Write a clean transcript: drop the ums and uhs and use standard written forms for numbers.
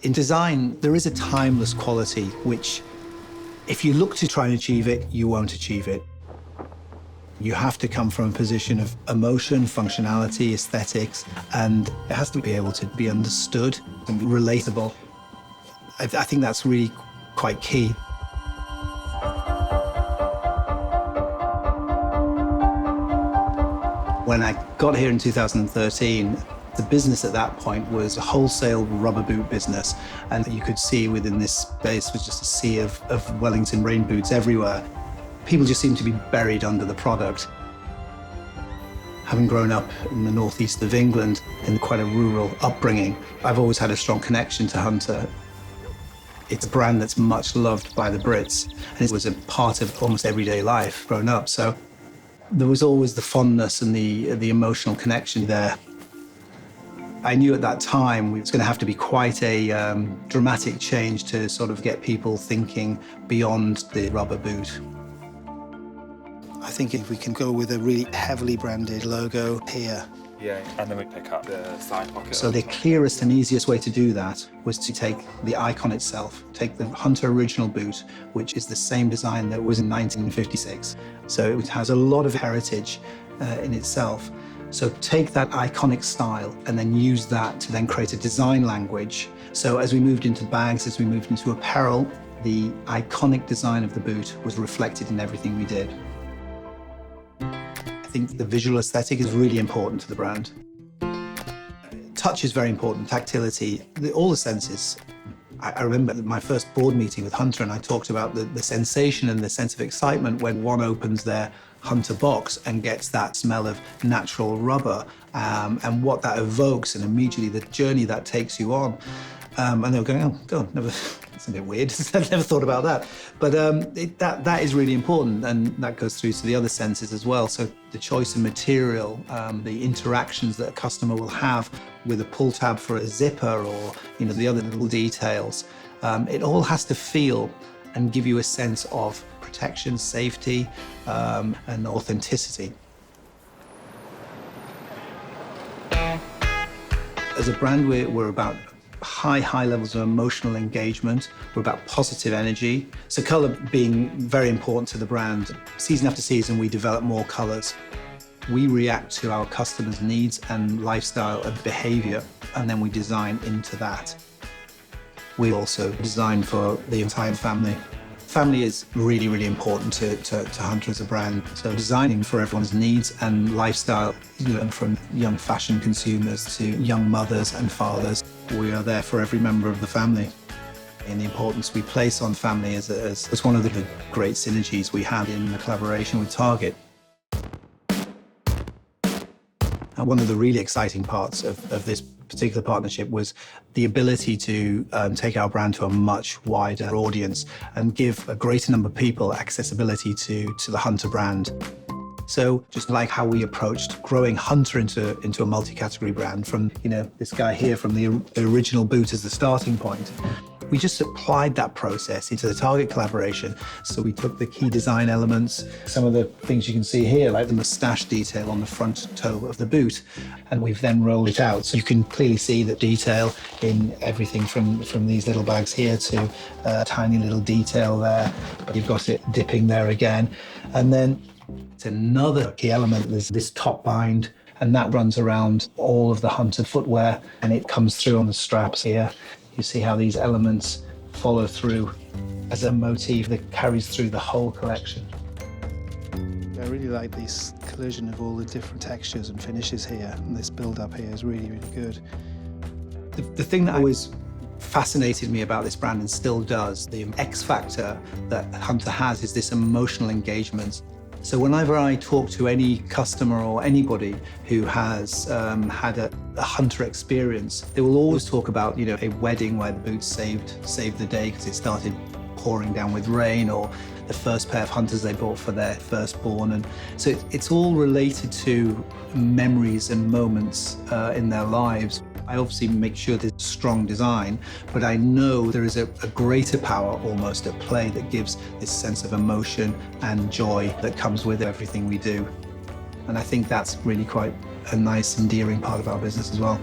In design, there is a timeless quality which, if you look to try and achieve it, you won't achieve it. You have to come from a position of emotion, functionality, aesthetics, and it has to be able to be understood and relatable. I think that's really quite key. When I got here in 2013, the business at that point was a wholesale rubber boot business, and you could see within this space was just a sea of Wellington rain boots everywhere. People just seemed to be buried under the product. Having grown up in the northeast of England in quite a rural upbringing, I've always had a strong connection to Hunter. It's a brand that's much loved by the Brits, and it was a part of almost everyday life growing up. So there was always the fondness and the emotional connection there. I knew at that time it was going to have to be quite a dramatic change to sort of get people thinking beyond the rubber boot. I think if we can go with a really heavily branded logo here. Yeah, and then we pick up the side pocket. So the clearest and easiest way to do that was to take the icon itself, take the Hunter original boot, which is the same design that was in 1956. So it has a lot of heritage in itself. So take that iconic style and then use that to then create a design language. So as we moved into bags, as we moved into apparel, the iconic design of the boot was reflected in everything we did. I think the visual aesthetic is really important to the brand. Touch is very important, tactility, all the senses. I remember my first board meeting with Hunter, and I talked about the sensation and the sense of excitement when one opens their Hunter box and gets that smell of natural rubber and what that evokes, and immediately the journey that takes you on. And they were going, oh, God, never, it's a bit weird. I've never thought about that. But that is really important, and that goes through to the other senses as well. So the choice of material, the interactions that a customer will have with a pull tab for a zipper, or the other little details, it all has to feel and give you a sense of protection, safety, and authenticity. As a brand, we're about high levels of emotional engagement. We're about positive energy. So colour being very important to the brand. Season after season, we develop more colours. We react to our customers' needs and lifestyle and behaviour, and then we design into that. We also design for the entire family. Family is really, really important to Hunter as a brand. So designing for everyone's needs and lifestyle, from young fashion consumers to young mothers and fathers. We are there for every member of the family. And the importance we place on family is one of the great synergies we have in the collaboration with Target. And one of the really exciting parts of this particular partnership was the ability to take our brand to a much wider audience and give a greater number of people accessibility to the Hunter brand. So just like how we approached growing Hunter into a multi-category brand from, this guy here from the original boot as the starting point, we just applied that process into the Target collaboration. So we took the key design elements, some of the things you can see here, like the moustache detail on the front toe of the boot, and we've then rolled it out. So you can clearly see the detail in everything from these little bags here to a tiny little detail there. You've got it dipping there again. And then it's another key element, there's this top bind, and that runs around all of the Hunter footwear, and it comes through on the straps here. You see how these elements follow through as a motif that carries through the whole collection. I really like this collision of all the different textures and finishes here, and this build-up here is really, really good. The thing that always fascinated me about this brand, and still does, the X factor that Hunter has, is this emotional engagement. So whenever I talk to any customer or anybody who has had a Hunter experience, they will always talk about, a wedding where the boots saved the day because it started pouring down with rain, or the first pair of Hunters they bought for their firstborn. And so it's all related to memories and moments in their lives. I obviously make sure there's strong design, but I know there is a greater power almost at play that gives this sense of emotion and joy that comes with everything we do. And I think that's really quite a nice, endearing part of our business as well.